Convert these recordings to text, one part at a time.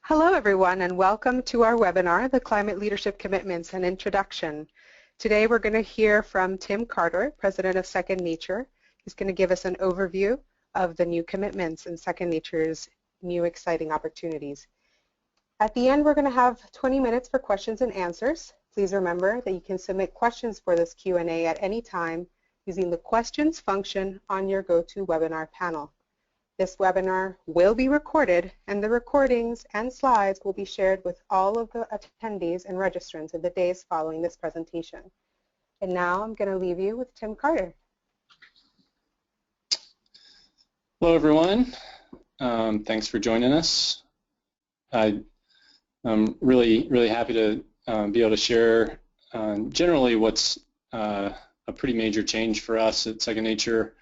Hello everyone and welcome to our webinar, The Climate Leadership Commitments and Introduction. Today we're going to hear from Tim Carter, President of Second Nature. He's going to give us an overview of the new commitments and Second Nature's new exciting opportunities. At the end we're going to have 20 minutes for questions and answers. Please remember that you can submit questions for this Q&A at any time using the questions function on your GoToWebinar panel. This webinar will be recorded, and the recordings and slides will be shared with all of the attendees and registrants in the days following this presentation. And now I'm going to leave you with Tim Carter. Hello, everyone. Thanks for joining us. I'm really happy to be able to share generally what's a pretty major change for us at Second Nature.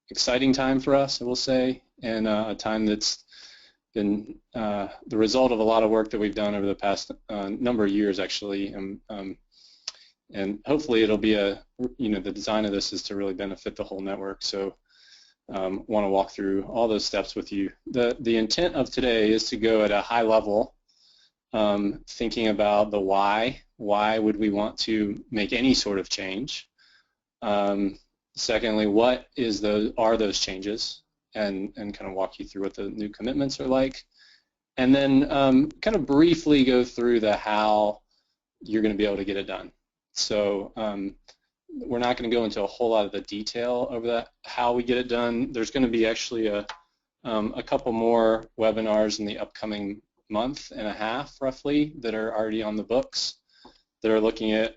Exciting time for us, I will say, and a time that's been the result of a lot of work that we've done over the past number of years, actually, and hopefully it'll be the design of this is to really benefit the whole network. So want to walk through all those steps with you. The intent of today is to go at a high level, thinking about the why. Why would we want to make any sort of change? Secondly, what are those changes, and kind of walk you through what the new commitments are like, and then kind of briefly go through the how you're going to be able to get it done. So we're not going to go into a whole lot of the detail over that how we get it done. There's going to be actually a couple more webinars in the upcoming month and a half, roughly, that are already on the books that are looking at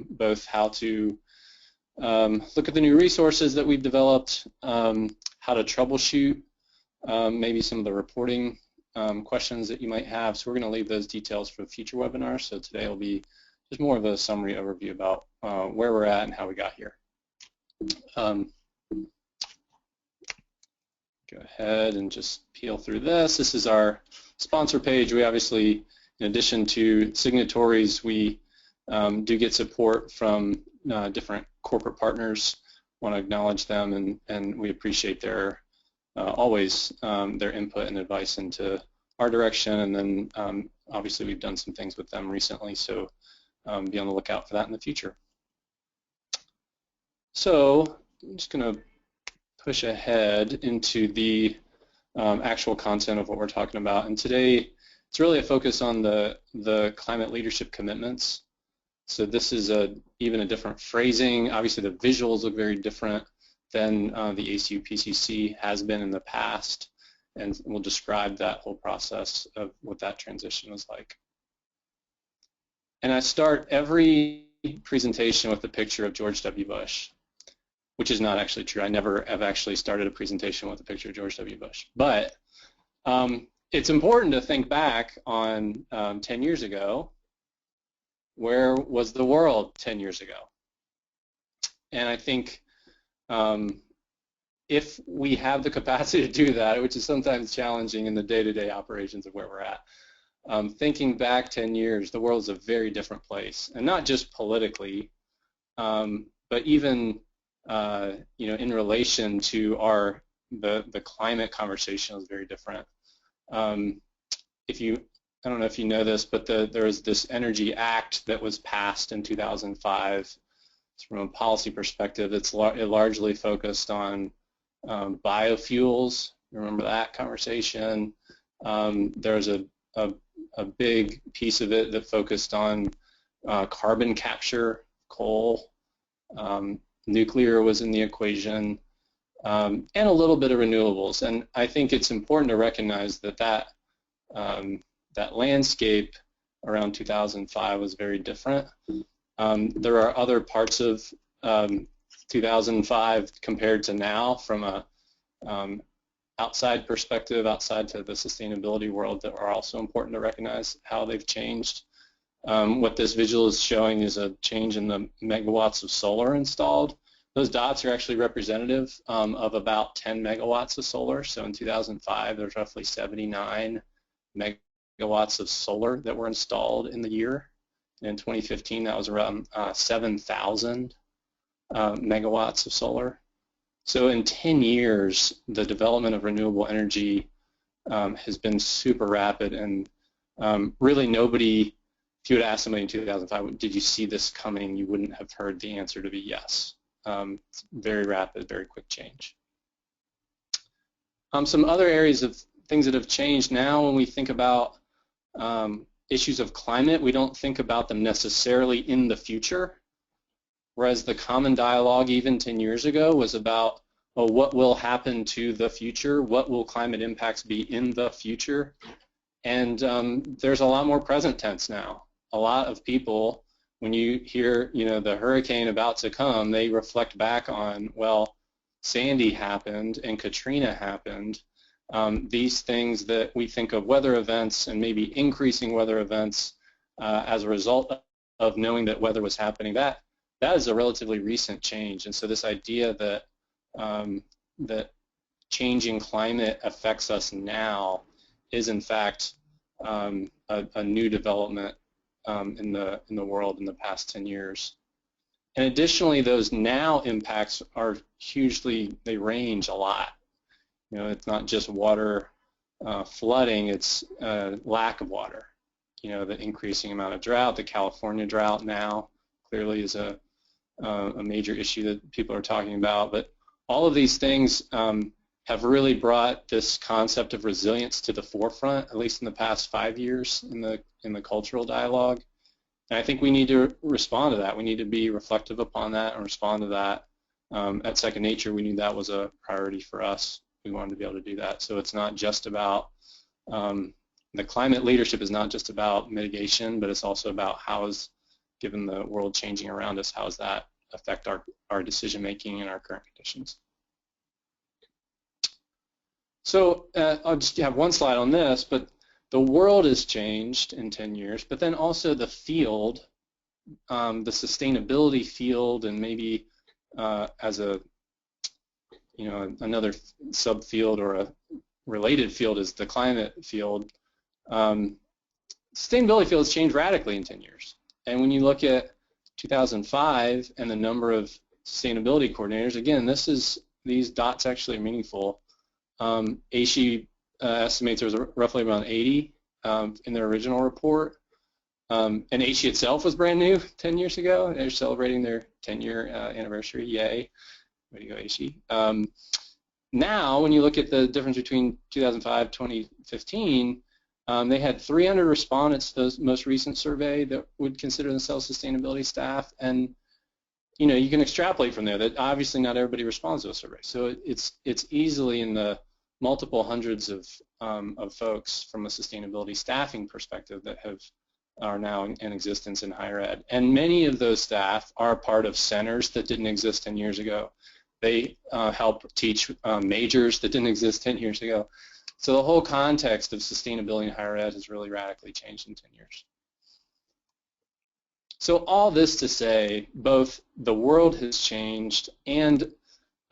both how to look at the new resources that we've developed, how to troubleshoot maybe some of the reporting questions that you might have. So we're going to leave those details for future webinars. So today will be just more of a summary overview about where we're at and how we got here. Go ahead and just peel through this. This is our sponsor page. We obviously, in addition to signatories, we do get support from different corporate partners. Want to acknowledge them, and we appreciate their always their input and advice into our direction. And then obviously we've done some things with them recently, so be on the lookout for that in the future. So I'm just going to push ahead into the actual content of what we're talking about. And today it's really a focus on the climate leadership commitments. So this is even a different phrasing. Obviously the visuals look very different than the ACUPCC has been in the past, and we'll describe that whole process of what that transition was like. And I start every presentation with a picture of George W. Bush, which is not actually true. I never have actually started a presentation with a picture of George W. Bush. But it's important to think back on 10 years ago. Where was the world 10 years ago? And I think if we have the capacity to do that, which is sometimes challenging in the day-to-day operations of where we're at, thinking back 10 years, the world is a very different place, and not just politically, but even in relation to the climate conversation is very different. I don't know if you know this, but there was this Energy Act that was passed in 2005. From a policy perspective, it largely focused on biofuels. Remember that conversation? There was a big piece of it that focused on carbon capture, coal. Nuclear was in the equation, and a little bit of renewables. And I think it's important to recognize that landscape around 2005 was very different. There are other parts of 2005 compared to now from a outside perspective, outside to the sustainability world, that are also important to recognize how they've changed. What this visual is showing is a change in the megawatts of solar installed. Those dots are actually representative of about 10 megawatts of solar. So in 2005, there's roughly 79 megawatts of solar that were installed in the year. In 2015, that was around 7,000 megawatts of solar. So in 10 years, the development of renewable energy has been super rapid, and really nobody, if you had asked somebody in 2005, did you see this coming, you wouldn't have heard the answer to be yes. It's very rapid, very quick change. Some other areas of things that have changed now when we think about issues of climate, we don't think about them necessarily in the future, whereas the common dialogue even 10 years ago was about, well, what will happen to the future? What will climate impacts be in the future? And there's a lot more present tense now. A lot of people, when you hear, the hurricane about to come, they reflect back on, well, Sandy happened and Katrina happened. These things that we think of weather events and maybe increasing weather events as a result of knowing that weather was happening, that is a relatively recent change. And so this idea that that changing climate affects us now is in fact a new development in the world in the past 10 years. And additionally, those now impacts are hugely, they range a lot. It's not just water flooding, it's lack of water. The increasing amount of drought, the California drought now clearly is a major issue that people are talking about. But all of these things have really brought this concept of resilience to the forefront, at least in the past 5 years in the cultural dialogue. And I think we need to respond to that. We need to be reflective upon that and respond to that. At Second Nature, we knew that was a priority for us. We wanted to be able to do that. So it's not just about, the climate leadership is not just about mitigation, but it's also about given the world changing around us, how does that affect our decision making in our current conditions. So I'll just have one slide on this, but the world has changed in 10 years, but then also the field, the sustainability field, and maybe as another subfield or a related field is the climate field. Sustainability field has changed radically in 10 years. And when you look at 2005 and the number of sustainability coordinators, again, these dots actually are meaningful. ACUPCC estimates there was roughly around 80 in their original report. And ACUPCC itself was brand new 10 years ago. They're celebrating their 10-year anniversary. Yay. Way to go, ACUPCC. Now, when you look at the difference between 2005 and 2015, they had 300 respondents to the most recent survey that would consider themselves sustainability staff. And you can extrapolate from there that obviously not everybody responds to a survey. So it's easily in the multiple hundreds of folks from a sustainability staffing perspective that are now in existence in higher ed. And many of those staff are part of centers that didn't exist 10 years ago. They help teach majors that didn't exist 10 years ago. So the whole context of sustainability in higher ed has really radically changed in 10 years. So all this to say, both the world has changed and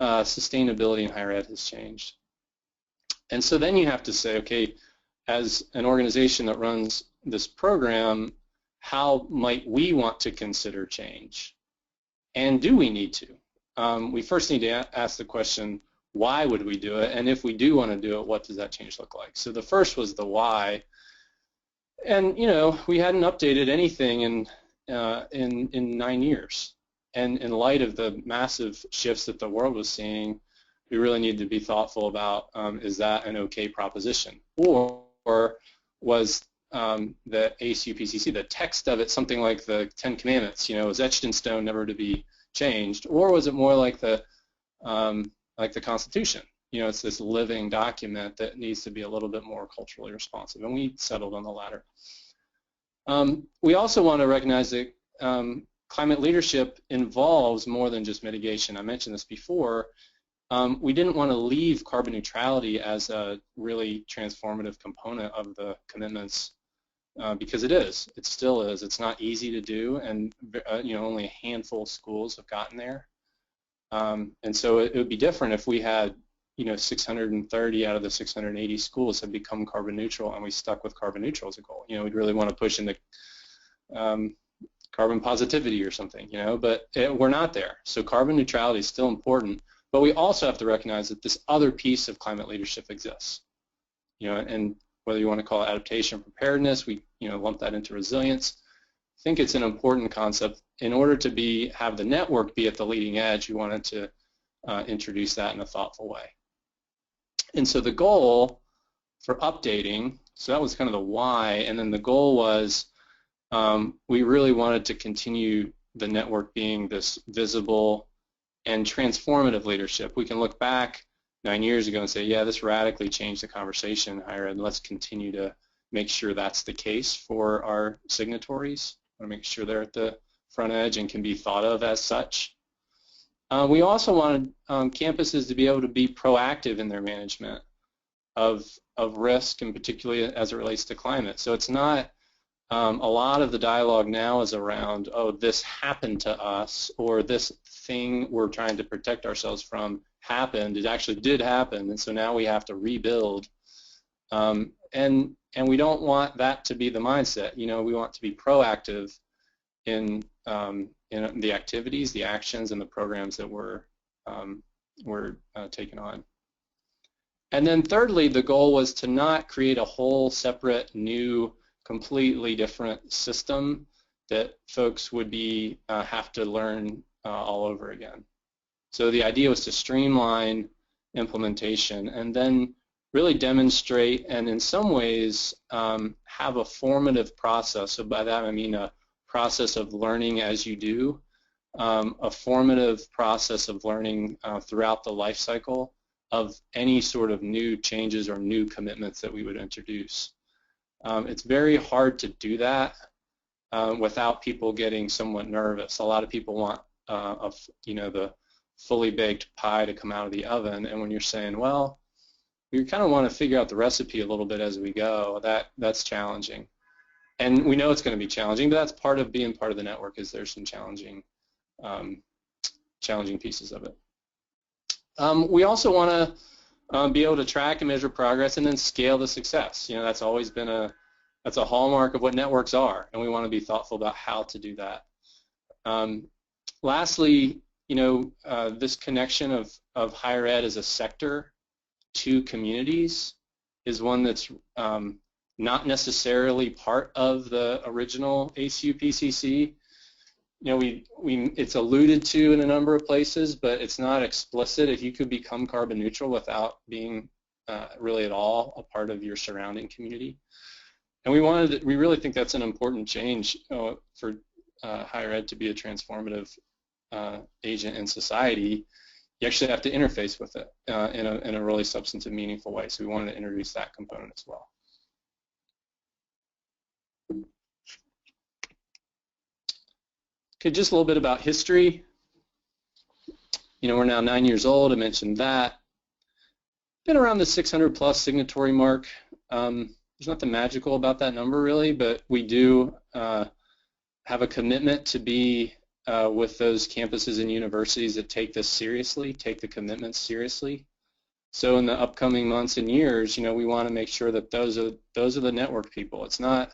sustainability in higher ed has changed. And so then you have to say, okay, as an organization that runs this program, how might we want to consider change? And do we need to? We first need to ask the question, why would we do it? And if we do want to do it, what does that change look like? So the first was the why. And, we hadn't updated anything in 9 years. And in light of the massive shifts that the world was seeing, we really need to be thoughtful about, is that an okay proposition? Or was the ACUPCC, the text of it, something like the 10 Commandments, was etched in stone, never to be changed? Or was it more like the Constitution? It's this living document that needs to be a little bit more culturally responsive, and we settled on the latter. We also want to recognize that climate leadership involves more than just mitigation. I mentioned this before. We didn't want to leave carbon neutrality as a really transformative component of the commitments because it still is. It's not easy to do, and only a handful of schools have gotten there. And so it would be different if we had 630 out of the 680 schools have become carbon neutral, and we stuck with carbon neutral as a goal. We'd really want to push into carbon positivity or something, but we're not there. So carbon neutrality is still important, but we also have to recognize that this other piece of climate leadership exists. and whether you want to call it adaptation, preparedness, we lump that into resilience. I think it's an important concept. In order to have the network be at the leading edge, we wanted to introduce that in a thoughtful way. And so the goal for updating, so that was kind of the why, and then the goal was we really wanted to continue the network being this visible and transformative leadership. We can look back 9 years ago and say, yeah, this radically changed the conversation in higher ed, and let's continue to make sure that's the case for our signatories. I want to make sure they're at the front edge and can be thought of as such. We also wanted campuses to be able to be proactive in their management of risk, and particularly as it relates to climate. So it's not a lot of the dialogue now is around, oh, this happened to us, or this thing we're trying to protect ourselves from happened. It actually did happen, and so now we have to rebuild. And we don't want that to be the mindset. We want to be proactive in the activities, the actions, and the programs that we're taking on. And then thirdly, the goal was to not create a whole separate, new, completely different system that folks would have to learn all over again. So the idea was to streamline implementation and then really demonstrate and in some ways have a formative process. So by that I mean a process of learning as you do, a formative process of learning throughout the life cycle of any sort of new changes or new commitments that we would introduce. It's very hard to do that without people getting somewhat nervous. A lot of people want the fully baked pie to come out of the oven, and when you're saying, well, we kind of want to figure out the recipe a little bit as we go, that's challenging. And we know it's going to be challenging, but that's part of being part of the network, is there's some challenging pieces of it. We also want to be able to track and measure progress and then scale the success. That's always been that's a hallmark of what networks are, and we want to be thoughtful about how to do that. Lastly, this connection of higher ed as a sector to communities is one that's not necessarily part of the original ACUPCC. It's alluded to in a number of places, but it's not explicit. If you could become carbon neutral without being really at all a part of your surrounding community. And we really think that's an important change for higher ed to be a transformative agent in society. You actually have to interface with it in a really substantive, meaningful way. So we wanted to introduce that component as well. Okay, just a little bit about history. We're now 9 years old. I mentioned that. Been around the 600 plus signatory mark. There's nothing magical about that number really, but we do have a commitment to be with those campuses and universities that take this seriously, take the commitments seriously. So in the upcoming months and years, we want to make sure that those are the network people. It's not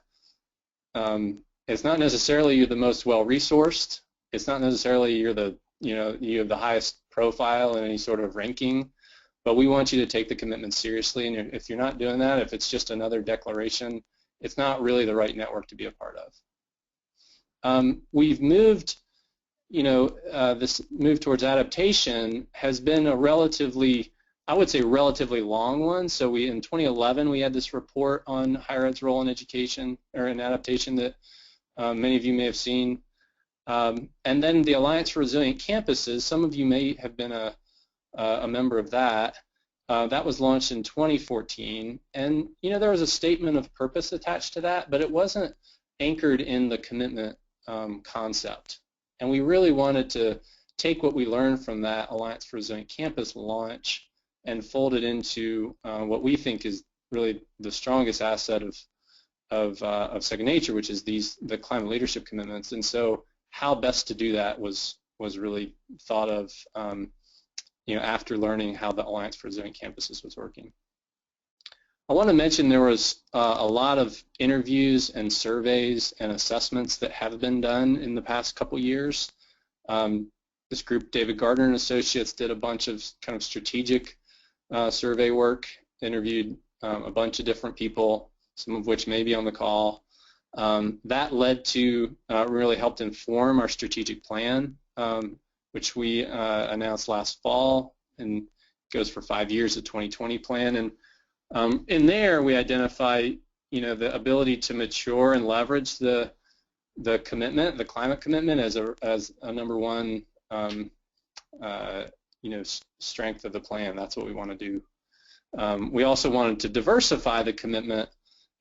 necessarily you're the most well-resourced. It's not necessarily you have the highest profile in any sort of ranking, but we want you to take the commitment seriously. And if you're not doing that, if it's just another declaration, it's not really the right network to be a part of. We've moved, this move towards adaptation has been a relatively, I would say, relatively long one. So in 2011, we had this report on higher ed's role in education or in adaptation that many of you may have seen. And then the Alliance for Resilient Campuses, some of you may have been a member of that. That was launched in 2014. And, there was a statement of purpose attached to that, but it wasn't anchored in the commitment concept. And we really wanted to take what we learned from that Alliance for Resilient Campus launch and fold it into what we think is really the strongest asset of Second Nature, which is the climate leadership commitments. And so how best to do that was really thought of after learning how the Alliance for Resilient Campuses was working. I want to mention there was a lot of interviews and surveys and assessments that have been done in the past couple years. This group, David Gardner and Associates, did a bunch of kind of strategic survey work, interviewed a bunch of different people, some of which may be on the call. That led to, really helped inform our strategic plan, which we announced last fall, and goes for 5 years, the 2020 plan. And in there, we identify, the ability to mature and leverage the commitment, the climate commitment, as a number one, strength of the plan. That's what we want to do. We also wanted to diversify the commitment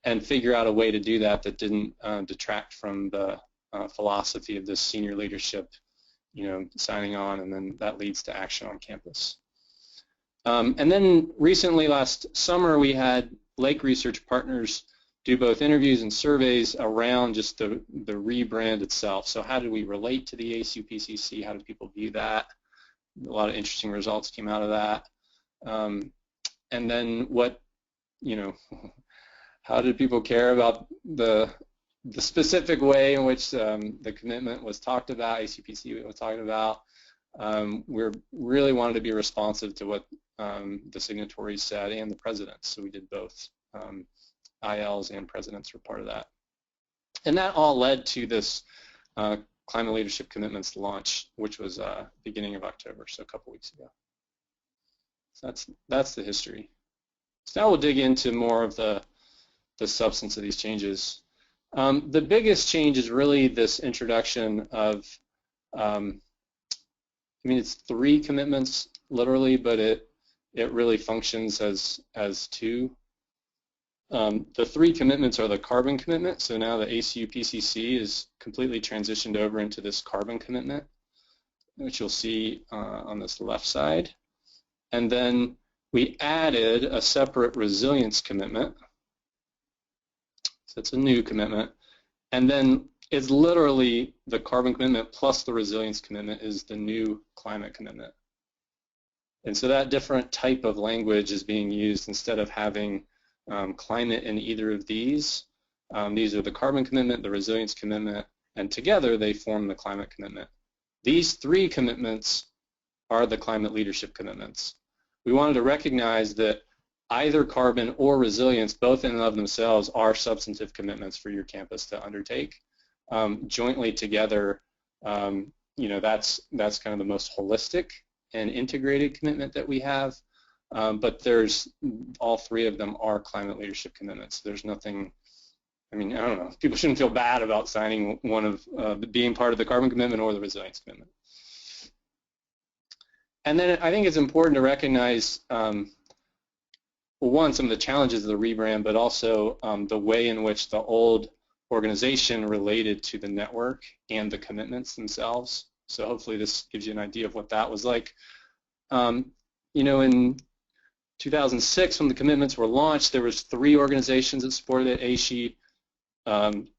and figure out a way to do that didn't detract from the philosophy of this senior leadership, signing on, and then that leads to action on campus. And then recently, last summer, we had Lake Research Partners do both interviews and surveys around just the rebrand itself. So how do we relate to the ACUPCC? How do people view that? A lot of interesting results came out of that. And then how did people care about the specific way in which the commitment was talked about, ACUPCC was talking about? We really wanted to be responsive to what the signatories said and the presidents, so we did both. ILs and presidents were part of that. And that all led to this Climate Leadership Commitments launch, which was beginning of October, so a couple weeks ago. So that's the history. So now we'll dig into more of the substance of these changes. The biggest change is really this introduction of, it's 3 commitments literally, but it really functions as 2. The 3 commitments are the carbon commitment. So now the ACUPCC is completely transitioned over into this carbon commitment, which you'll see on this left side. And then we added a separate resilience commitment. So it's a new commitment. And then it's literally the carbon commitment plus the resilience commitment is the new climate commitment. And so that different type of language is being used instead of having climate in either of these. These are the carbon commitment, the resilience commitment, and together they form the climate commitment. These 3 commitments are the climate leadership commitments. We wanted to recognize that either carbon or resilience, both in and of themselves, are substantive commitments for your campus to undertake. Jointly together, that's kind of the most holistic and integrated commitment that we have. But there's all 3 of them are climate leadership commitments. There's nothing, I don't know, people shouldn't feel bad about signing one of being part of the carbon commitment or the resilience commitment. And then I think it's important to recognize, well, one, some of the challenges of the rebrand, but also the way in which the old organization related to the network and the commitments themselves. So hopefully this gives you an idea of what that was like. In 2006, when the commitments were launched, there was 3 organizations that supported it: ACI,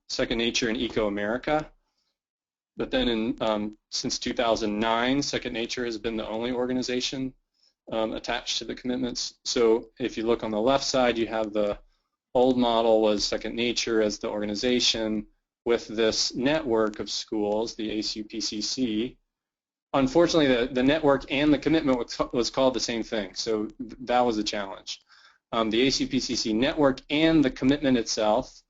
Second Nature, and Eco America. But then since 2009, Second Nature has been the only organization attached to the commitments. So if you look on the left side, you have the old model was Second Nature as the organization with this network of schools, the ACUPCC. Unfortunately, the network and the commitment was called the same thing, so that was a challenge. The ACUPCC network and the commitment itself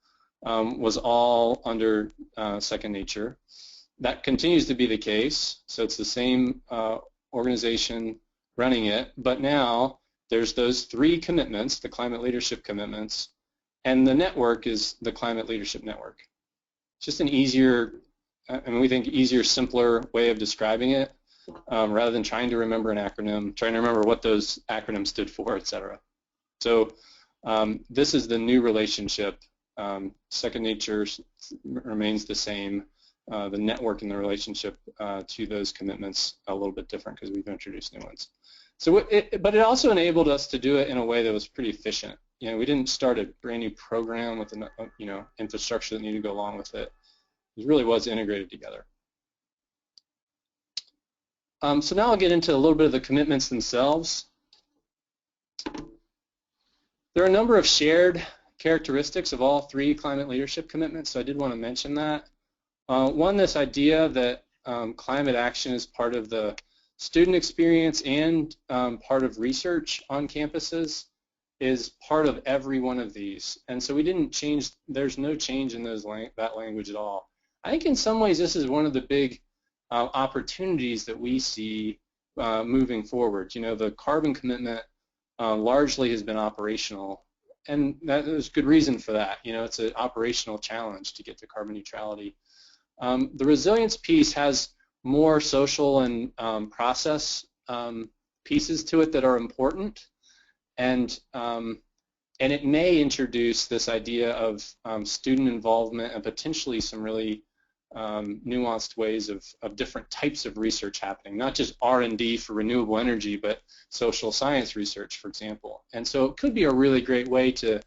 was all under Second Nature. That continues to be the case, so it's the same organization running it, but now there's those 3 commitments, the climate leadership commitments, and the network is the climate leadership network. It's just an easier, we think easier, simpler way of describing it, rather than trying to remember an acronym, trying to remember what those acronyms stood for, etc. So this is the new relationship. Second Nature remains the same. The network and the relationship to those commitments a little bit different because we've introduced new ones. So, but it also enabled us to do it in a way that was pretty efficient. We didn't start a brand new program with infrastructure that needed to go along with it. It really was integrated together. So now I'll get into a little bit of the commitments themselves. There are a number of shared characteristics of all 3 climate leadership commitments, so I did want to mention that. One, this idea that climate action is part of the student experience and part of research on campuses is part of every one of these. And so we didn't change, there's no change in that language at all. I think in some ways this is one of the big opportunities that we see moving forward. You know, the carbon commitment largely has been operational, and there's good reason for that. You know, it's an operational challenge to get to carbon neutrality. The resilience piece has more social and process pieces to it that are important, and it may introduce this idea of student involvement and potentially some really nuanced ways of different types of research happening, not just R&D for renewable energy, but social science research, for example. And so it could be a really great way to,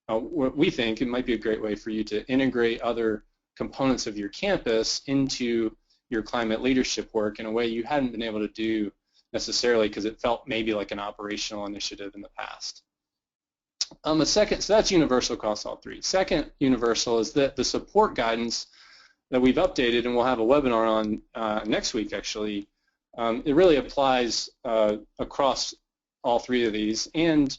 what we think it might be a great way for you to integrate other components of your campus into your climate leadership work in a way you hadn't been able to do necessarily because it felt maybe like an operational initiative in the past. So that's universal across all three. Second universal is that the support guidance that we've updated, and we'll have a webinar on next week actually, it really applies across all three of these, and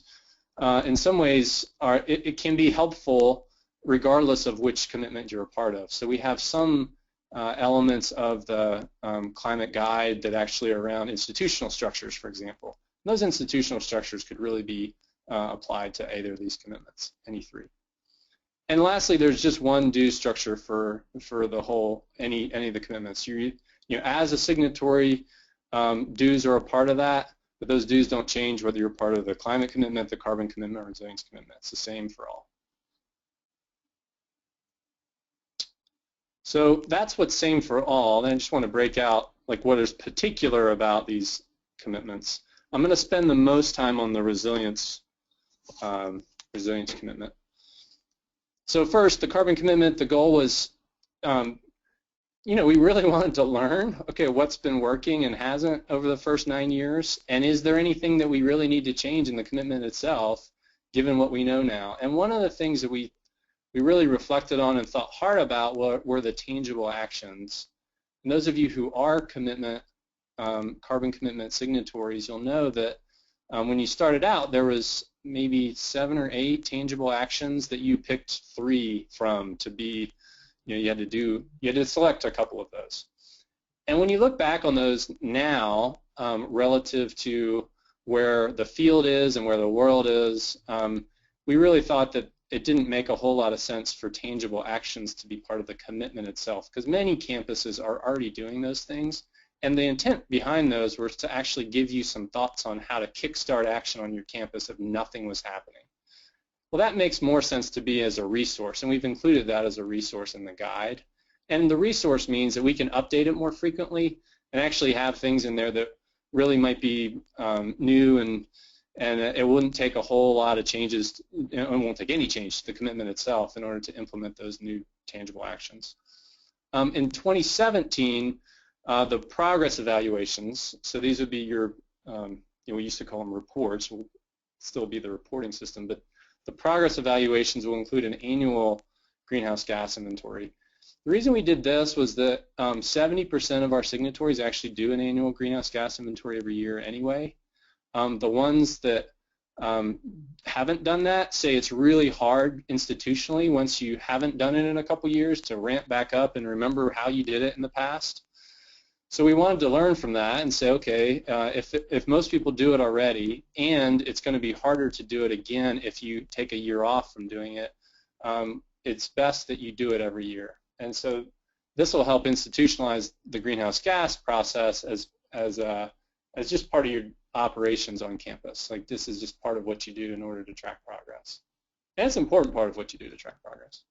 in some ways it can be helpful regardless of which commitment you're a part of. So we have some elements of the climate guide that actually are around institutional structures, for example. And those institutional structures could really be applied to either of these commitments, any three. And lastly, there's just one due structure for the whole any of the commitments. You know, as a signatory, dues are a part of that, but those dues don't change whether you're part of the climate commitment, the carbon commitment, or resilience commitment. It's the same for all. So that's what's same for all. And I just want to break out like what is particular about these commitments. I'm going to spend the most time on the resilience commitment. So first, the carbon commitment, the goal was, you know, we really wanted to learn, okay, what's been working and hasn't over the first 9 years, and is there anything that we really need to change in the commitment itself, given what we know now? And one of the things that we really reflected on and thought hard about were the tangible actions. And those of you who are carbon commitment signatories, you'll know that when you started out, there was maybe 7 or 8 tangible actions that you picked 3 from to be, you know, you had to select a couple of those. And when you look back on those now, relative to where the field is and where the world is, we really thought that it didn't make a whole lot of sense for tangible actions to be part of the commitment itself, because many campuses are already doing those things. And the intent behind those was to actually give you some thoughts on how to kickstart action on your campus if nothing was happening. Well, that makes more sense to be as a resource, and we've included that as a resource in the guide. And the resource means that we can update it more frequently and actually have things in there that really might be new, and it wouldn't take a whole lot of changes, it won't take any change to the commitment itself in order to implement those new tangible actions. In 2017, the progress evaluations, so these would be your, you know, we used to call them reports, will still be the reporting system, but the progress evaluations will include an annual greenhouse gas inventory. The reason we did this was that 70% of our signatories actually do an annual greenhouse gas inventory every year anyway. The ones that haven't done that say it's really hard institutionally once you haven't done it in a couple years to ramp back up and remember how you did it in the past. So we wanted to learn from that and say, okay, if most people do it already, and it's going to be harder to do it again if you take a year off from doing it, it's best that you do it every year. And so this will help institutionalize the greenhouse gas process as just part of your operations on campus. Like, this is just part of what you do in order to track progress. And it's an important part of what you do to track progress.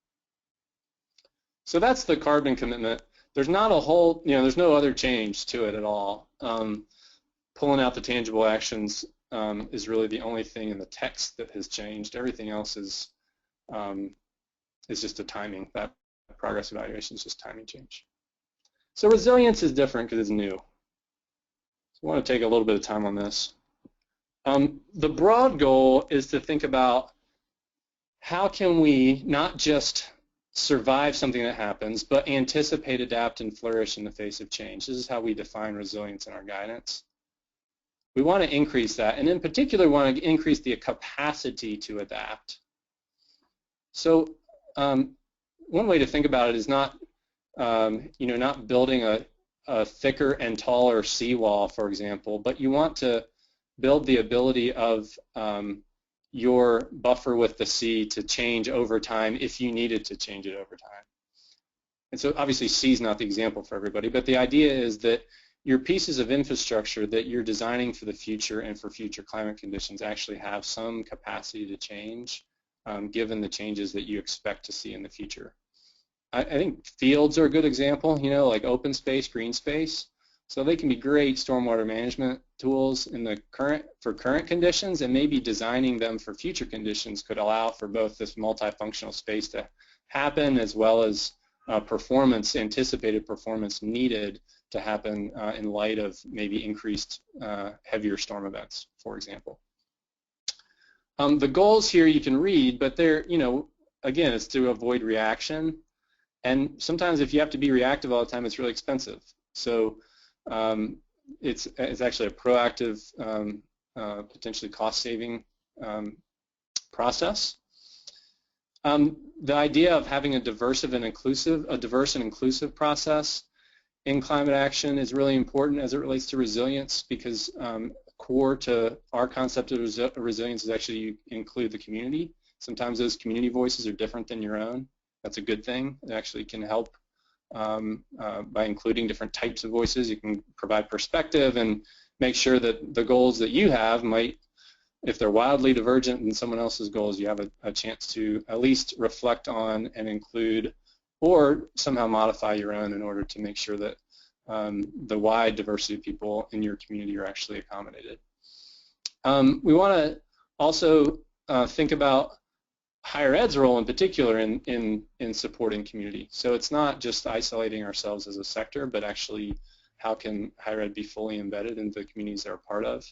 So that's the carbon commitment. There's not a whole, you know, there's no other change to it at all. Pulling out the tangible actions is really the only thing in the text that has changed. Everything else is just a timing. That progress evaluation is just timing change. So resilience is different because it's new. So I want to take a little bit of time on this. The broad goal is to think about how can we not just survive something that happens, but anticipate, adapt, and flourish in the face of change. This is how we define resilience in our guidance. We want to increase that, and in particular, we want to increase the capacity to adapt. So one way to think about it is not, not building a thicker and taller seawall, for example, but you want to build the ability of your buffer with the sea to change over time if you needed to change it over time. And so obviously sea is not the example for everybody, but the idea is that your pieces of infrastructure that you're designing for the future and for future climate conditions actually have some capacity to change given the changes that you expect to see in the future. I think fields are a good example, like open space, green space. So they can be great stormwater management tools for current conditions, and maybe designing them for future conditions could allow for both this multifunctional space to happen as well as anticipated performance needed to happen in light of maybe increased heavier storm events, for example. The goals here you can read, but they're, again, it's to avoid reaction. And sometimes if you have to be reactive all the time, it's really expensive. So it's actually a proactive, potentially cost-saving process. The idea of having a diverse and inclusive process in climate action is really important as it relates to resilience, because core to our concept of resilience is actually you include the community. Sometimes those community voices are different than your own. That's a good thing. It actually can help by including different types of voices. You can provide perspective and make sure that the goals that you have might, if they're wildly divergent in someone else's goals, you have a chance to at least reflect on and include or somehow modify your own in order to make sure that the wide diversity of people in your community are actually accommodated. We want to also think about higher ed's role in particular in supporting community. So it's not just isolating ourselves as a sector, but actually how can higher ed be fully embedded into the communities they're a part of.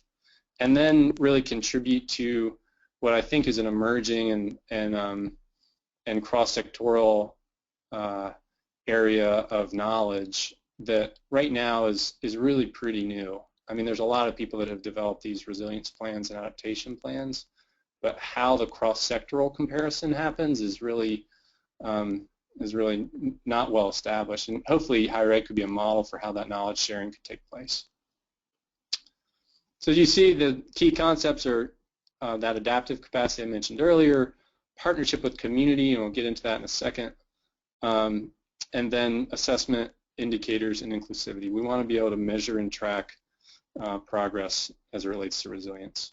And then really contribute to what I think is an emerging and cross-sectoral area of knowledge that right now is really pretty new. I mean, there's a lot of people that have developed these resilience plans and adaptation plans, but how the cross-sectoral comparison happens is really not well established. And hopefully higher ed could be a model for how that knowledge sharing could take place. So as you see, the key concepts are that adaptive capacity I mentioned earlier, partnership with community, and we'll get into that in a second, and then assessment, indicators, and inclusivity. We want to be able to measure and track progress as it relates to resilience.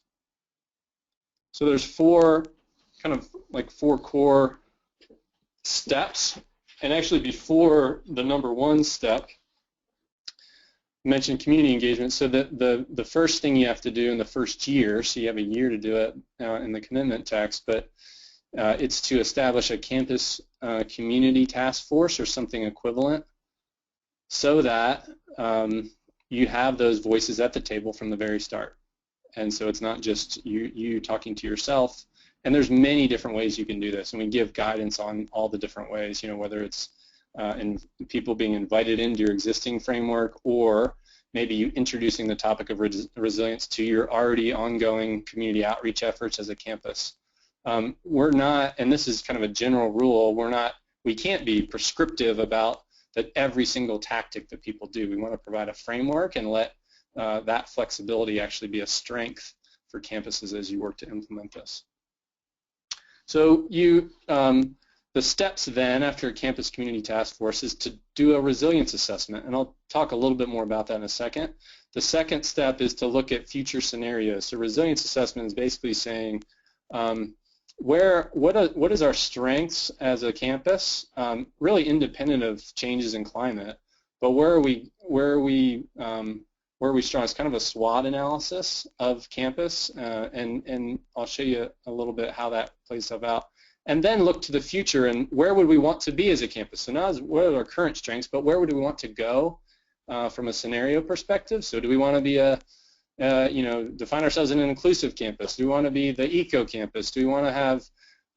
So there's four core steps, and actually before the number one step, mentioned community engagement. So the first thing you have to do in the first year, so you have a year to do it in the commitment text, but it's to establish a campus community task force or something equivalent so that you have those voices at the table from the very start. And so it's not just you talking to yourself. And there's many different ways you can do this, and we give guidance on all the different ways, whether it's in people being invited into your existing framework, or maybe you introducing the topic of resilience to your already ongoing community outreach efforts as a campus. We're not, and this is kind of a general rule, we can't be prescriptive about that every single tactic that people do. We want to provide a framework and let that flexibility actually be a strength for campuses as you work to implement this. So the steps then after a campus community task force is to do a resilience assessment, and I'll talk a little bit more about that in a second. The second step is to look at future scenarios. So resilience assessment is basically saying what is our strengths as a campus, really independent of changes in climate, but where are we strong? It's kind of a SWOT analysis of campus, and I'll show you a little bit how that plays itself out. And then look to the future and where would we want to be as a campus. So not what are our current strengths, but where would we want to go from a scenario perspective. So do we want to be define ourselves in an inclusive campus? Do we want to be the eco campus? Do we want to have,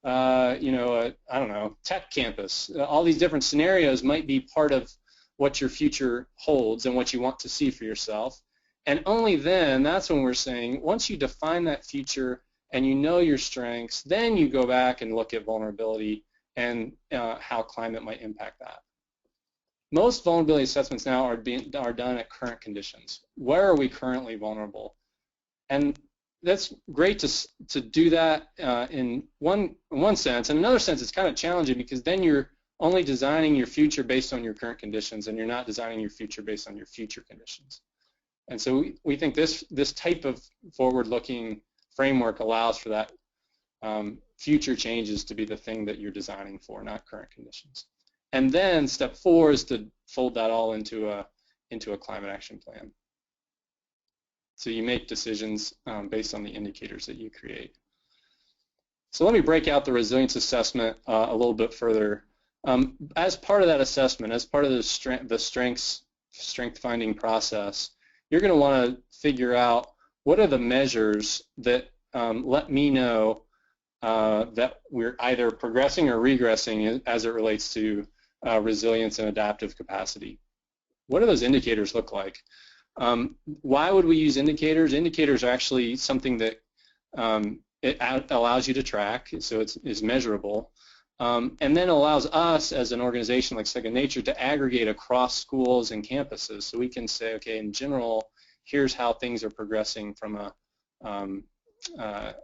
I don't know, tech campus? All these different scenarios might be part of what your future holds and what you want to see for yourself. And only then, that's when we're saying, once you define that future and you know your strengths, then you go back and look at vulnerability and how climate might impact that. Most vulnerability assessments now are done at current conditions. Where are we currently vulnerable? And that's great to do that in one sense. In another sense, it's kind of challenging because then you're only designing your future based on your current conditions, and you're not designing your future based on your future conditions. And so we think this type of forward-looking framework allows for that future changes to be the thing that you're designing for, not current conditions. And then step 4 is to fold that all into a climate action plan. So you make decisions based on the indicators that you create. So let me break out the resilience assessment a little bit further. As part of that assessment, as part of the strength finding process, you're going to want to figure out what are the measures that let me know that we're either progressing or regressing as it relates to resilience and adaptive capacity. What do those indicators look like? Why would we use indicators? Indicators are actually something that it allows you to track, so it's measurable, and then allows us as an organization like Second Nature to aggregate across schools and campuses, so we can say, okay, in general, here's how things are progressing from a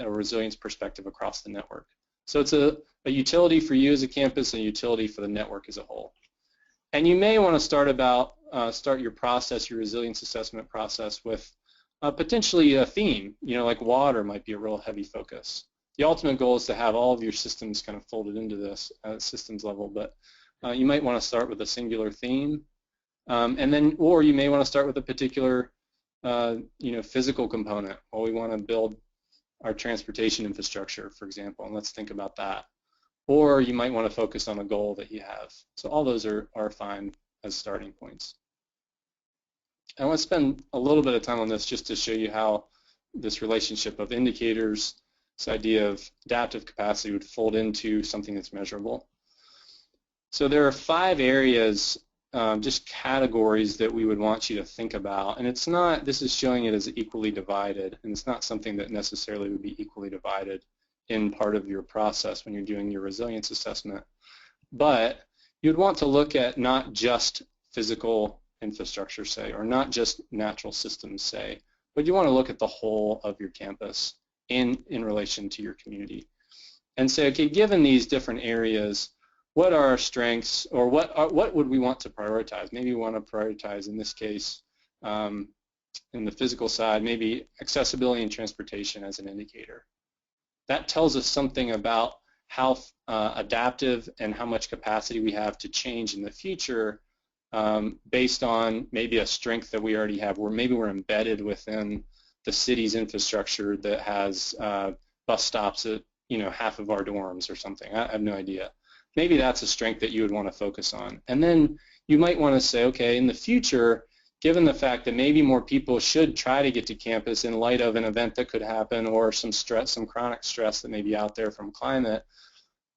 resilience perspective across the network. So it's a utility for you as a campus and a utility for the network as a whole. And you may want to start your process, your resilience assessment process with potentially a theme, like water might be a real heavy focus. The ultimate goal is to have all of your systems kind of folded into this at systems level, but you might want to start with a singular theme, or you may want to start with a particular physical component. Well, we want to build our transportation infrastructure, for example, and let's think about that. Or you might want to focus on a goal that you have. So all those are fine as starting points. I want to spend a little bit of time on this just to show you how this relationship of indicators, this idea of adaptive capacity would fold into something that's measurable. So there are 5 areas, just categories that we would want you to think about. And it's not, this is showing it as equally divided, and it's not something that necessarily would be equally divided in part of your process when you're doing your resilience assessment. But you'd want to look at not just physical infrastructure, say, or not just natural systems, say, but you want to look at the whole of your campus in relation to your community. And say, okay, given these different areas, what are our strengths, or what would we want to prioritize? Maybe we want to prioritize, in this case, in the physical side, maybe accessibility and transportation as an indicator. That tells us something about how adaptive and how much capacity we have to change in the future based on maybe a strength that we already have, or maybe we're embedded within the city's infrastructure that has bus stops at half of our dorms or something. I have no idea. Maybe that's a strength that you would want to focus on. And then you might want to say, okay, in the future, given the fact that maybe more people should try to get to campus in light of an event that could happen or some stress, some chronic stress that may be out there from climate,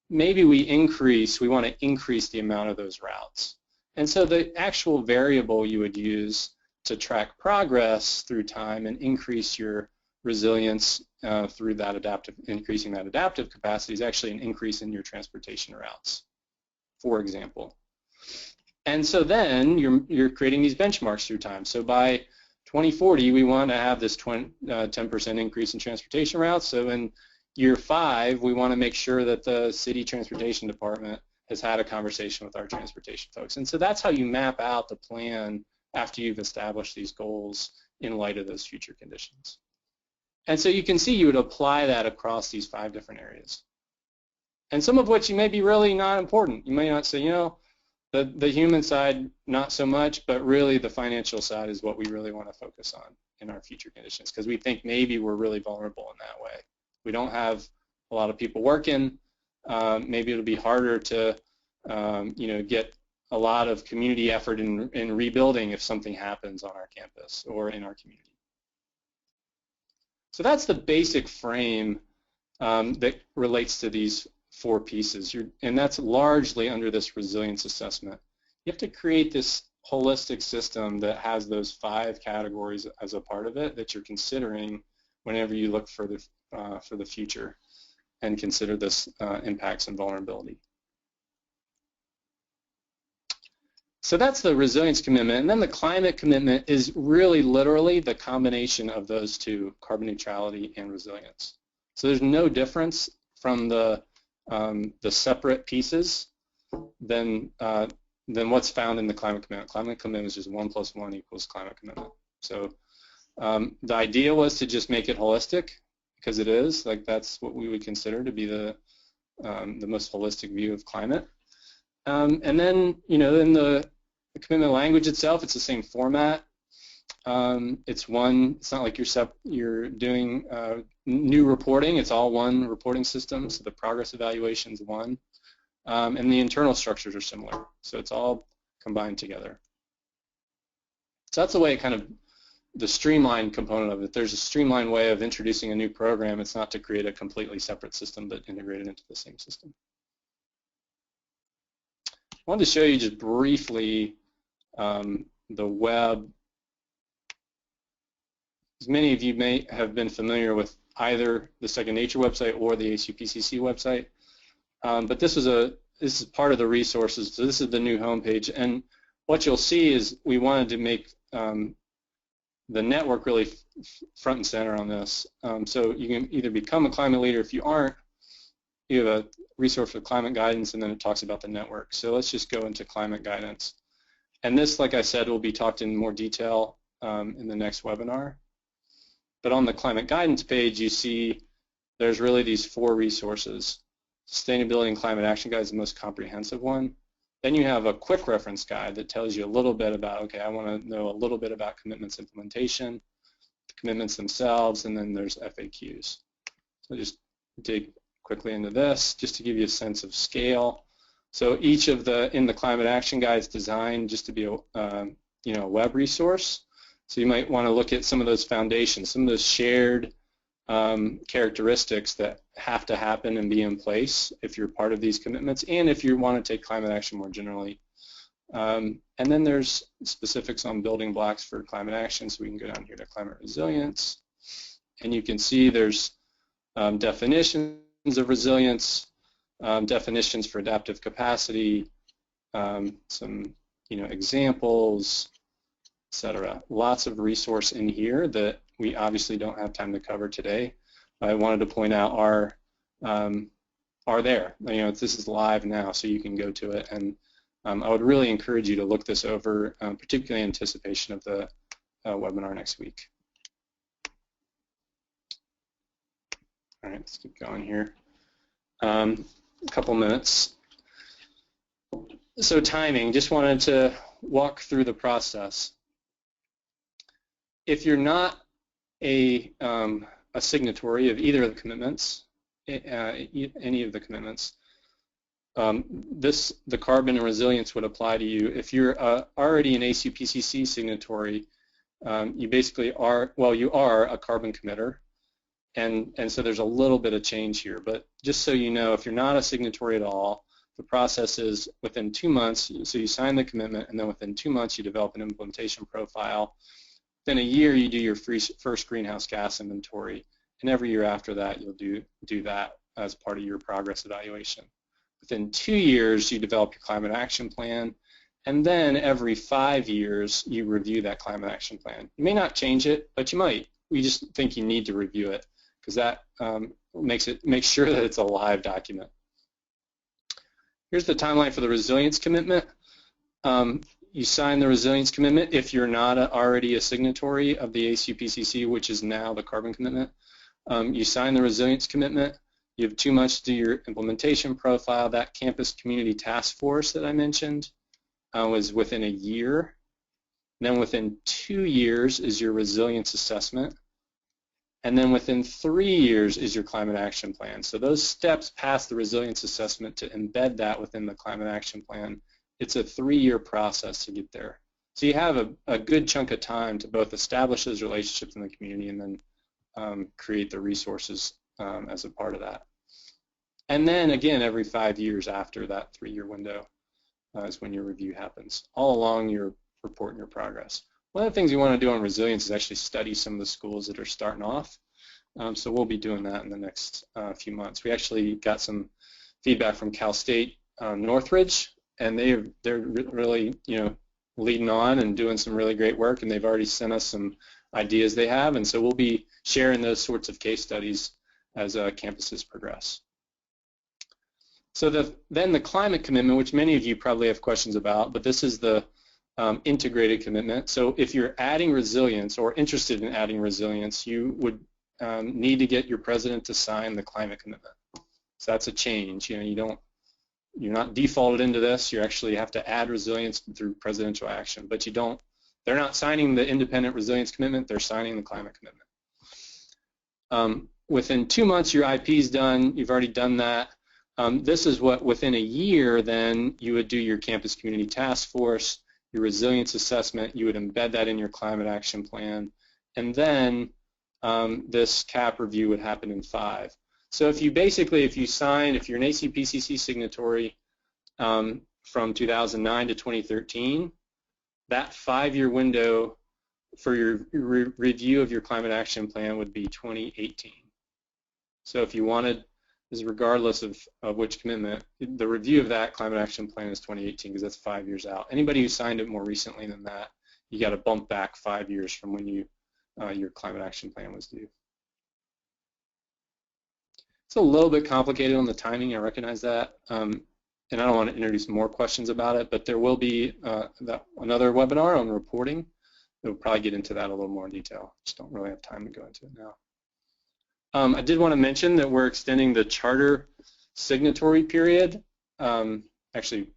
maybe we want to increase the amount of those routes. And so the actual variable you would use to track progress through time and increase your resilience through that increasing that adaptive capacity is actually an increase in your transportation routes, for example. And so then you're creating these benchmarks through time. So by 2040, we want to have this 10% increase in transportation routes. So in year 5, we want to make sure that the city transportation department has had a conversation with our transportation folks. And so that's how you map out the plan after you've established these goals in light of those future conditions. And so you can see you would apply that across these 5 different areas. And some of which you may be really not important. You may not say, the human side, not so much, but really the financial side is what we really want to focus on in our future conditions, because we think maybe we're really vulnerable in that way. We don't have a lot of people working. Maybe it'll be harder to, get a lot of community effort in rebuilding if something happens on our campus or in our community. So that's the basic frame that relates to these 4 pieces, and that's largely under this resilience assessment. You have to create this holistic system that has those 5 categories as a part of it that you're considering whenever you look for the future and consider this impacts and vulnerability. So that's the resilience commitment, and then the climate commitment is really literally the combination of those two, carbon neutrality and resilience. So there's no difference from the separate pieces than what's found in the climate commitment. Climate commitment is just 1 + 1 = climate commitment. So the idea was to just make it holistic, because it is, like, that's what we would consider to be the most holistic view of climate. And then, you know, in the commitment language itself, it's the same format. It's not like you're doing new reporting. It's all one reporting system, so the progress evaluation is one. And the internal structures are similar, so it's all combined together. So that's the way the streamlined component of it. There's a streamlined way of introducing a new program. It's not to create a completely separate system, but integrate it into the same system. I wanted to show you just briefly the web. As many of you may have been familiar with either the Second Nature website or the ACUPCC website, but this is part of the resources. So this is the new homepage, and what you'll see is we wanted to make the network really front and center on this. So you can either become a climate leader. If you aren't, you have a resource for climate guidance, and then it talks about the network. So let's just go into climate guidance. And this, like I said, will be talked in more detail in the next webinar. But on the climate guidance page, you see there's really these 4 resources. Sustainability and Climate Action Guide is the most comprehensive one. Then you have a quick reference guide that tells you a little bit about, okay, I want to know a little bit about commitments implementation, the commitments themselves, and then there's FAQs. So just dig quickly into this just to give you a sense of scale. So each of in the Climate Action Guide is designed just to be a web resource. So you might want to look at some of those foundations, some of those shared characteristics that have to happen and be in place if you're part of these commitments, and if you want to take climate action more generally. And then there's specifics on building blocks for climate action, so we can go down here to climate resilience, and you can see there's definitions of resilience, definitions for adaptive capacity, some examples, etc. Lots of resource in here that we obviously don't have time to cover today. I wanted to point out are there. This is live now, so you can go to it, and I would really encourage you to look this over, particularly in anticipation of the webinar next week. All right, let's keep going here. A couple minutes. So timing, just wanted to walk through the process. If you're not a signatory of either of the commitments, any of the commitments, the carbon and resilience would apply to you. If you're already an ACUPCC signatory, you basically are, well, you are a carbon committer, and so there's a little bit of change here. But just so you know, if you're not a signatory at all, the process is within 2 months, so you sign the commitment, and then within 2 months you develop an implementation profile. Then a year you do your first greenhouse gas inventory, and every year after that you'll do that as part of your progress evaluation. Within 2 years you develop your climate action plan, and then every 5 years you review that climate action plan. You may not change it, but you might. We just think you need to review it because that makes sure that it's a live document. Here's the timeline for the resilience commitment. You sign the resilience commitment if you're not already a signatory of the ACUPCC, which is now the carbon commitment. You sign the resilience commitment. You have 2 months to do your implementation profile. That campus community task force that I mentioned was within a year. And then within 2 years is your resilience assessment. And then within 3 years is your climate action plan. So those steps past the resilience assessment to embed that within the climate action plan, it's a 3-year process to get there. So you have a good chunk of time to both establish those relationships in the community and then create the resources as a part of that. And then again, every 5 years after that 3-year window is when your review happens. All along your reporting your progress. One of the things we want to do on resilience is actually study some of the schools that are starting off. So we'll be doing that in the next few months. We actually got some feedback from Cal State Northridge, and they're really leading on and doing some really great work, and they've already sent us some ideas they have, and so we'll be sharing those sorts of case studies as campuses progress. So then the climate commitment, which many of you probably have questions about, but this is the integrated commitment. So if you're adding resilience or interested in adding resilience, you would need to get your president to sign the climate commitment. So that's a change. You're not defaulted into this. You actually have to add resilience through presidential action, but they're not signing the independent resilience commitment. They're signing the climate commitment. Within 2 months, your IP is done. You've already done that. This is what within a year, then you would do your campus community task force, your resilience assessment. You would embed that in your climate action plan, and then this CAP review would happen in 5. So if you're an ACUPCC signatory from 2009 to 2013, that 5-year window for your review of your climate action plan would be 2018. So if you wanted, this is regardless of which commitment, the review of that climate action plan is 2018 because that's 5 years out. Anybody who signed it more recently than that, you got to bump back 5 years from when your climate action plan was due. It's a little bit complicated on the timing, I recognize that, and I don't want to introduce more questions about it, but there will be another webinar on reporting. We'll probably get into that a little more in detail. Just don't really have time to go into it now. I did want to mention that we're extending the charter signatory period. Actually,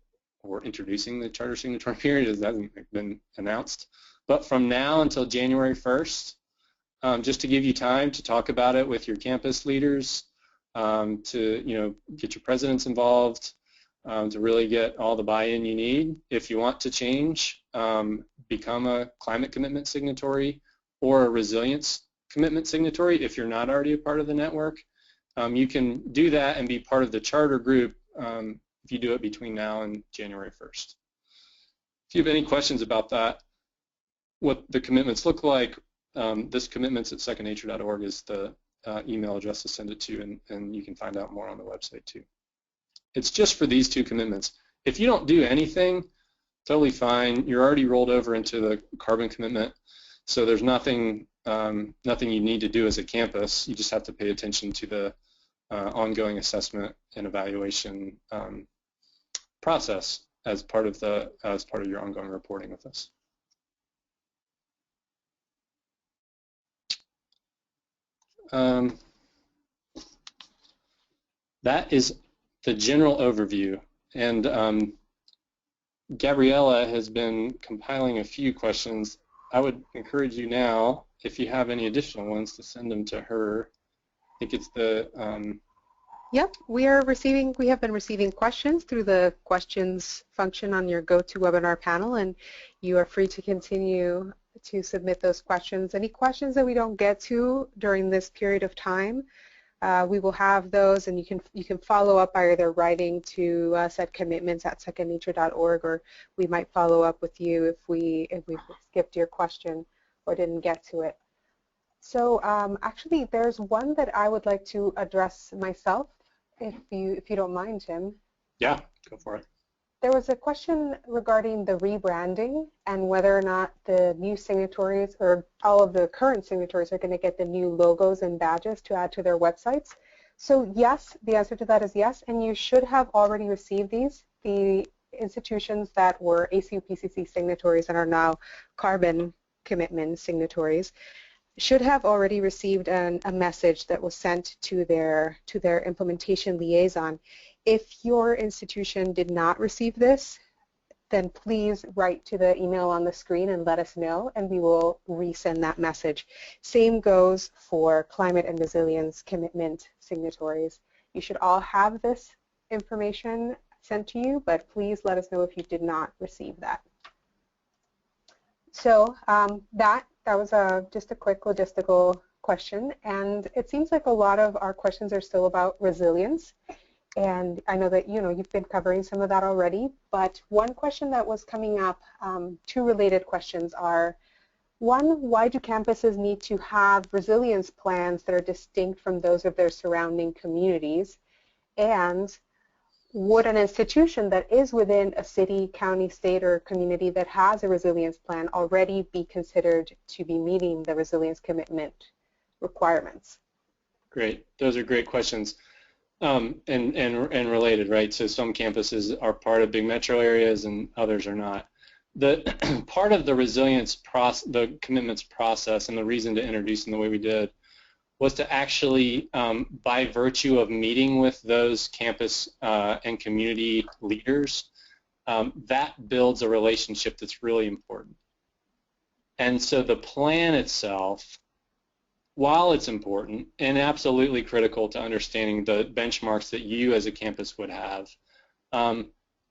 we're introducing the charter signatory period, as that hasn't been announced. But from now until January 1st, just to give you time to talk about it with your campus leaders, to get your presidents involved, to really get all the buy-in you need. If you want to change, become a climate commitment signatory or a resilience commitment signatory if you're not already a part of the network. You can do that and be part of the charter group if you do it between now and January 1st. If you have any questions about that, what the commitments look like, this commitments@secondnature.org is the email address to send it to, and you can find out more on the website too. It's just for these 2 commitments. If you don't do anything, totally fine. You're already rolled over into the carbon commitment, so there's nothing you need to do as a campus. You just have to pay attention to the ongoing assessment and evaluation process as part of your ongoing reporting with us. That is the general overview, and Gabriella has been compiling a few questions. I would encourage you now, if you have any additional ones, to send them to her. I think it's the Yep, we have been receiving questions through the questions function on your GoToWebinar panel, and you are free to continue to submit those questions. Any questions that we don't get to during this period of time, we will have those, and you can follow up by either writing to us at commitments@secondnature.org, or we might follow up with you if we skipped your question or didn't get to it. So actually, there's one that I would like to address myself, if you don't mind, Tim. Yeah, go for it. There was a question regarding the rebranding and whether or not the new signatories or all of the current signatories are going to get the new logos and badges to add to their websites. So yes, the answer to that is yes, and you should have already received these. The institutions that were ACUPCC signatories and are now carbon commitment signatories should have already received a message that was sent to their implementation liaison. If your institution did not receive this, then please write to the email on the screen and let us know, and we will resend that message. Same goes for climate and resilience commitment signatories. You should all have this information sent to you, but please let us know if you did not receive that. So that was just a quick logistical question, and it seems like a lot of our questions are still about resilience. And I know that you've been covering some of that already, but one question that was coming up, two related questions are, one, why do campuses need to have resilience plans that are distinct from those of their surrounding communities? And would an institution that is within a city, county, state, or community that has a resilience plan already be considered to be meeting the resilience commitment requirements? Great. Those are great questions. And related, right? So some campuses are part of big metro areas and others are not. The part of the resilience process, the commitments process, and the reason to introduce them the way we did was to actually, by virtue of meeting with those campus and community leaders, that builds a relationship that's really important. And so the plan itself, while it's important and absolutely critical to understanding the benchmarks that you as a campus would have,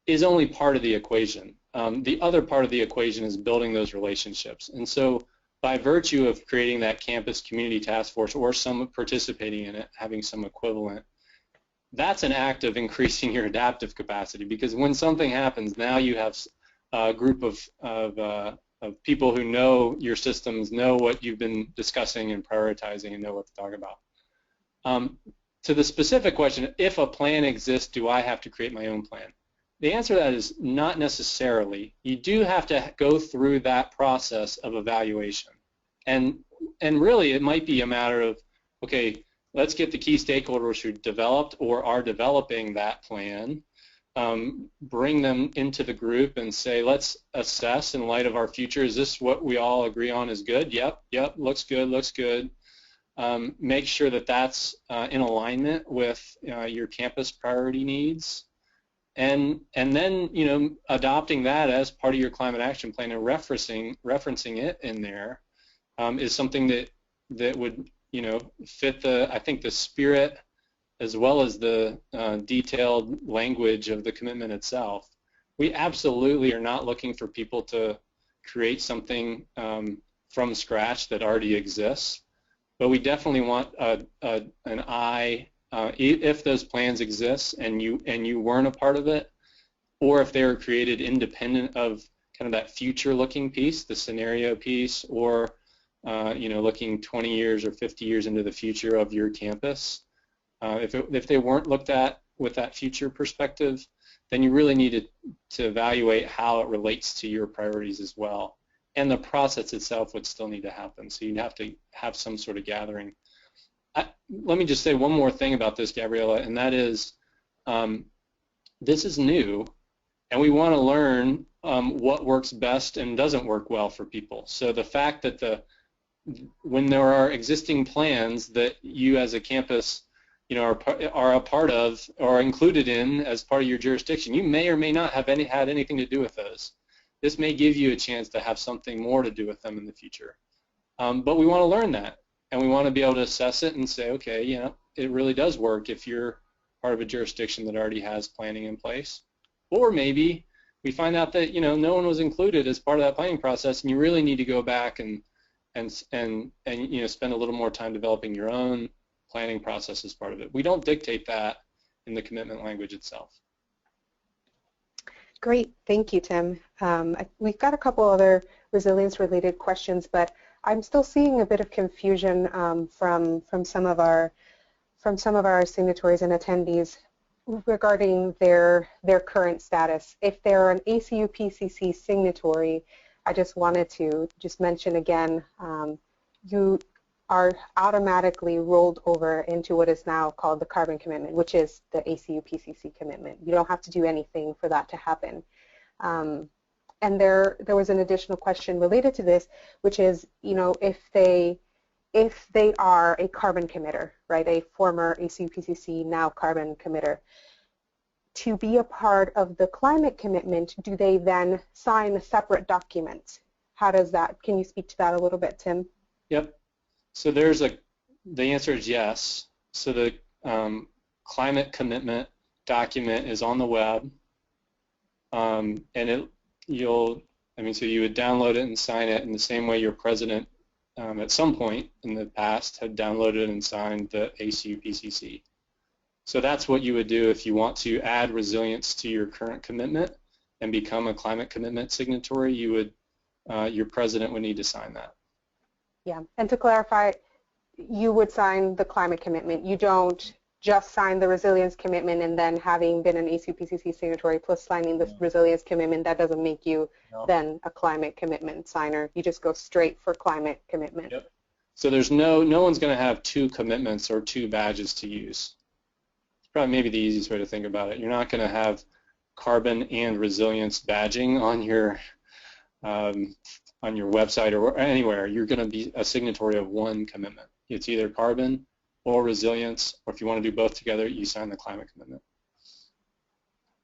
is only part of the equation. The other part of the equation is building those relationships. And so by virtue of creating that campus community task force or some participating in it, having some equivalent, that's an act of increasing your adaptive capacity, because when something happens, now you have a group of people who know your systems, know what you've been discussing and prioritizing, and know what to talk about. To the specific question, if a plan exists, do I have to create my own plan? The answer to that is not necessarily. You do have to go through that process of evaluation. And really it might be a matter of, okay, let's get the key stakeholders who developed or are developing that plan, bring them into the group and say, let's assess in light of our future, is this what we all agree on is good? Yep, looks good. Make sure that that's in alignment with your campus priority needs. And then adopting that as part of your climate action plan and referencing it in there is something that would fit I think the spirit as well as the detailed language of the commitment itself. We absolutely are not looking for people to create something from scratch that already exists, but we definitely want an eye. If those plans exist and you weren't a part of it, or if they were created independent of kind of that future-looking piece, the scenario piece, or looking 20 years or 50 years into the future of your campus, if they weren't looked at with that future perspective, then you really need to evaluate how it relates to your priorities as well. And the process itself would still need to happen, so you'd have to have some sort of gathering. Let me just say one more thing about this, Gabriella, and that is this is new, and we want to learn what works best and doesn't work well for people. So the fact that when there are existing plans that you as a campus are a part of or included in as part of your jurisdiction, you may or may not have had anything to do with those. This may give you a chance to have something more to do with them in the future. But we want to learn that. And we want to be able to assess it and say, okay, it really does work if you're part of a jurisdiction that already has planning in place. Or maybe we find out that no one was included as part of that planning process, and you really need to go back and spend a little more time developing your own planning process as part of it. We don't dictate that in the commitment language itself. Great, thank you, Tim. We've got a couple other resilience-related questions, but I'm still seeing a bit of confusion from some of our signatories and attendees regarding their current status. If they're an ACUPCC signatory, I just wanted to mention again, you are automatically rolled over into what is now called the carbon commitment, which is the ACUPCC commitment. You don't have to do anything for that to happen. And there was an additional question related to this, which is, if they are a carbon committer, right, a former ACUPCC, now carbon committer, to be a part of the climate commitment, do they then sign a separate document? How does that, can you speak to that a little bit, Tim? Yep. So the answer is yes. So the climate commitment document is on the web, and so you would download it and sign it in the same way your president at some point in the past had downloaded and signed the ACUPCC. So that's what you would do if you want to add resilience to your current commitment and become a climate commitment signatory. You would, your president would need to sign that. Yeah, and to clarify, you would sign the climate commitment. You don't just sign the resilience commitment and then having been an ACUPCC signatory plus signing the resilience commitment, that doesn't make you then a climate commitment signer. You just go straight for climate commitment. Yep. So there's no one's going to have two commitments or two badges to use. It's probably maybe the easiest way to think about it. You're not going to have carbon and resilience badging on your website or anywhere. You're going to be a signatory of one commitment. It's either carbon or resilience, or if you want to do both together, you sign the climate commitment.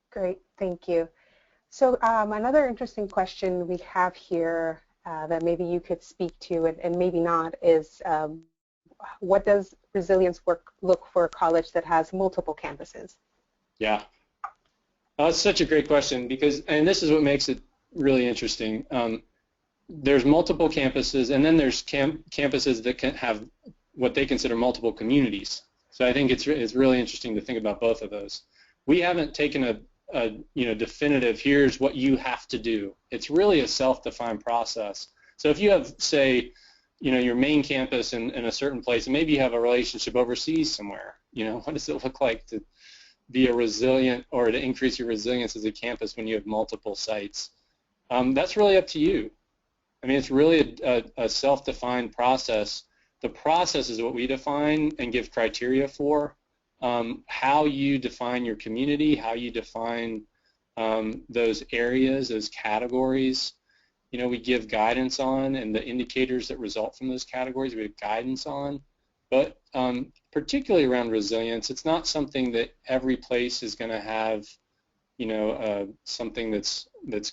Great, thank you. So another interesting question we have here that maybe you could speak to and maybe not is what does resilience work look for a college that has multiple campuses? Yeah, that's such a great question because, and this is what makes it really interesting. There's multiple campuses, and then there's campuses that can have what they consider multiple communities. So I think it's really interesting to think about both of those. We haven't taken a definitive, here's what you have to do. It's really a self-defined process. So if you have, say, your main campus in a certain place, and maybe you have a relationship overseas somewhere, what does it look like to be a resilient or to increase your resilience as a campus when you have multiple sites? That's really up to you. I mean, it's really a self-defined process. The process is what we define and give criteria for. How you define your community, how you define those areas, those categories, we give guidance on, and the indicators that result from those categories we have guidance on. But particularly around resilience, it's not something that every place is going to have, something that's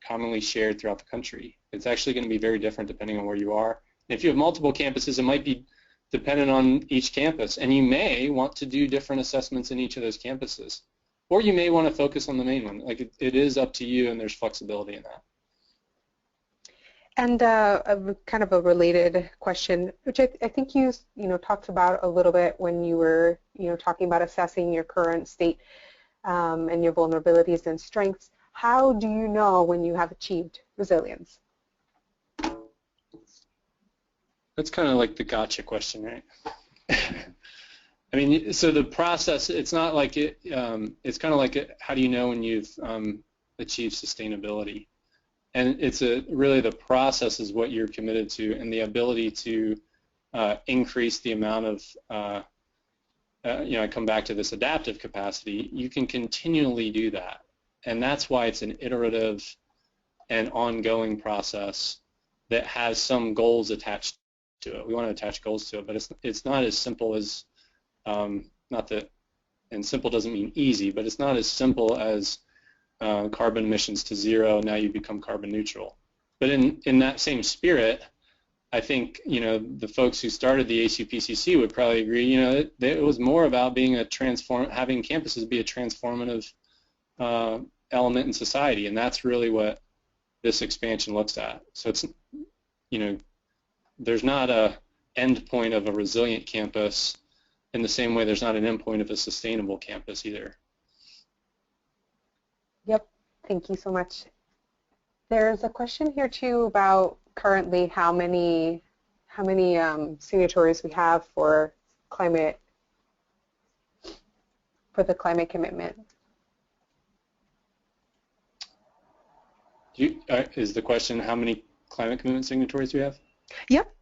commonly shared throughout the country. It's actually going to be very different depending on where you are. If you have multiple campuses, it might be dependent on each campus, and you may want to do different assessments in each of those campuses, or you may want to focus on the main one. Like it is up to you, and there's flexibility in that. And kind of a related question, which I think you talked about a little bit when you were talking about assessing your current state and your vulnerabilities and strengths. How do you know when you have achieved resilience? That's kind of like the gotcha question, right? I mean, so the process, it's not like it, it's kind of like how do you know when you've achieved sustainability? And it's really the process is what you're committed to, and the ability to increase the amount of, I come back to this adaptive capacity. You can continually do that, and that's why it's an iterative and ongoing process that has some goals attached to it. We want to attach goals to it, but it's not as simple as, not that, and simple doesn't mean easy, but it's not as simple as carbon emissions to zero, now you become carbon neutral. But in that same spirit, I think the folks who started the ACUPCC would probably agree. It was more about being having campuses be a transformative element in society, and that's really what this expansion looks at. So it's there's not a end point of a resilient campus in the same way there's not an end point of a sustainable campus either. Yep, thank you so much. There's a question here too about currently how many signatories we have for the climate commitment. Is the question how many climate commitment signatories do we have? Yep.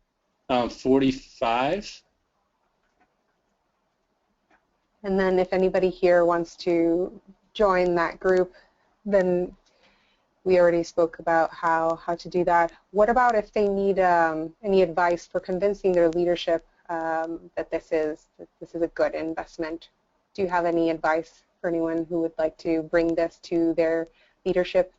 45. And then if anybody here wants to join that group, then we already spoke about how to do that. What about if they need any advice for convincing their leadership that this is a good investment? Do you have any advice for anyone who would like to bring this to their leadership?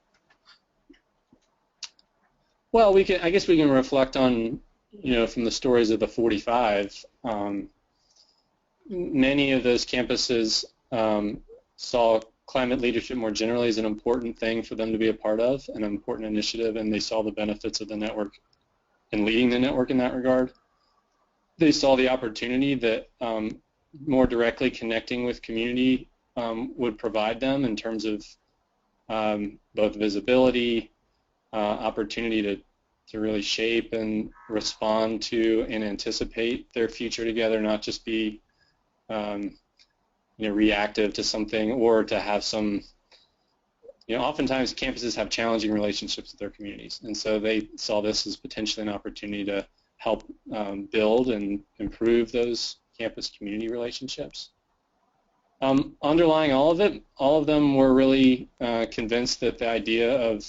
Well, I guess we can reflect on, from the stories of the 45. Many of those campuses saw climate leadership more generally as an important thing for them to be a part of, an important initiative, and they saw the benefits of the network and leading the network in that regard. They saw the opportunity that more directly connecting with community would provide them in terms of both visibility, opportunity to really shape and respond to and anticipate their future together, not just be reactive to something, or to have some, oftentimes campuses have challenging relationships with their communities, and so they saw this as potentially an opportunity to help build and improve those campus community relationships. Underlying all of it, all of them were really convinced that the idea of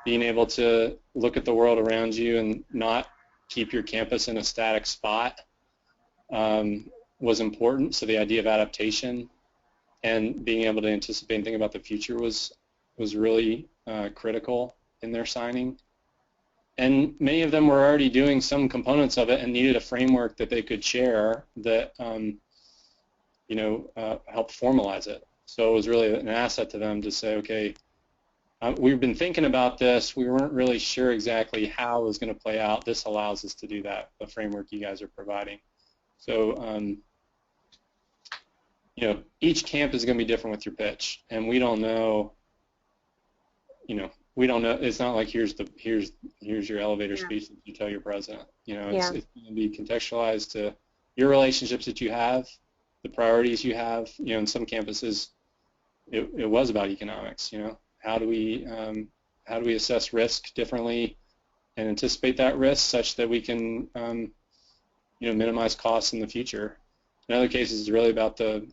being able to look at the world around you and not keep your campus in a static spot was important. So the idea of adaptation and being able to anticipate and think about the future was really critical in their signing. And many of them were already doing some components of it and needed a framework that they could share that helped formalize it. So it was really an asset to them to say, okay, we've been thinking about this. We weren't really sure exactly how it was going to play out. This allows us to do that, the framework you guys are providing. So, each camp is going to be different with your pitch, and we don't know. We don't know. It's not like here's your elevator speech that you tell your president. It's going to be contextualized to your relationships that you have, the priorities you have. In some campuses, it was about economics. How do we assess risk differently and anticipate that risk such that we can minimize costs in the future. In other cases, it's really about the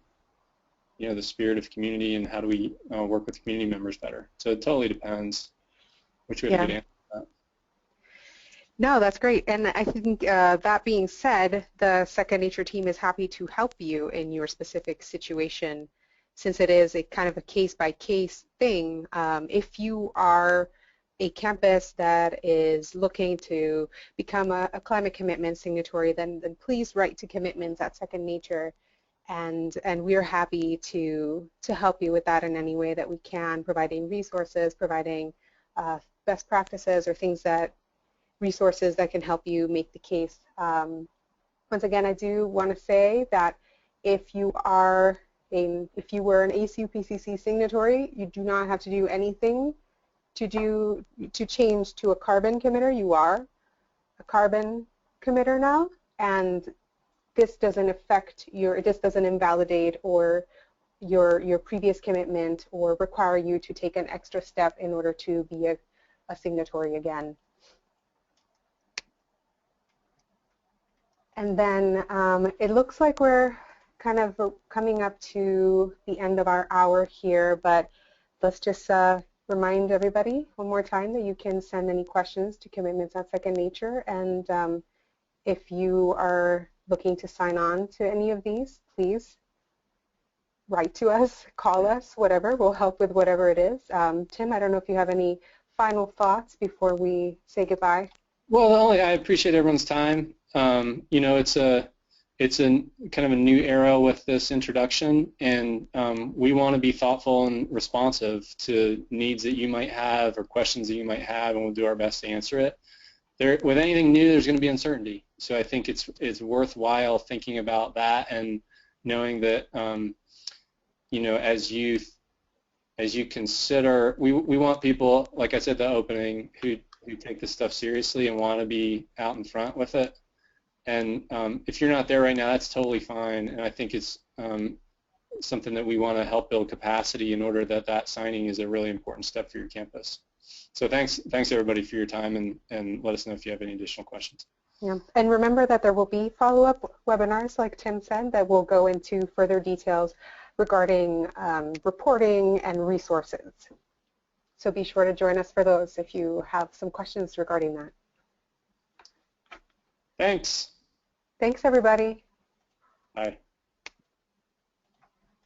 spirit of community and how do we work with community members better. So it totally depends which way to get answer to that. No, that's great. And I think that being said, the Second Nature team is happy to help you in your specific situation, since it is a kind of a case-by-case thing. If you are a campus that is looking to become a climate commitment signatory, then please write to commitments at Second Nature, and we're happy to help you with that in any way that we can, providing resources, providing best practices or resources that can help you make the case. Once again, I do want to say that if you were an ACUPCC signatory, you do not have to do anything to change to a carbon committer. You are a carbon committer now, and this doesn't invalidate or your previous commitment or require you to take an extra step in order to be a signatory again. And then it looks like we're kind of coming up to the end of our hour here, but let's just remind everybody one more time that you can send any questions to Commitments at Second Nature, and if you are looking to sign on to any of these, please write to us, call us, whatever. We'll help with whatever it is. Tim, I don't know if you have any final thoughts before we say goodbye. Well, I appreciate everyone's time. It's a kind of a new era with this introduction, and we want to be thoughtful and responsive to needs that you might have or questions that you might have, and we'll do our best to answer it. With anything new, there's going to be uncertainty, so I think it's worthwhile thinking about that and knowing that as you consider, we want people, like I said at the opening, who take this stuff seriously and want to be out in front with it. And if you're not there right now, that's totally fine. And I think it's something that we want to help build capacity in order that signing is a really important step for your campus. So thanks everybody for your time, and let us know if you have any additional questions. Yeah, and remember that there will be follow-up webinars, like Tim said, that will go into further details regarding reporting and resources. So be sure to join us for those if you have some questions regarding that. Thanks. Thanks, everybody. Bye.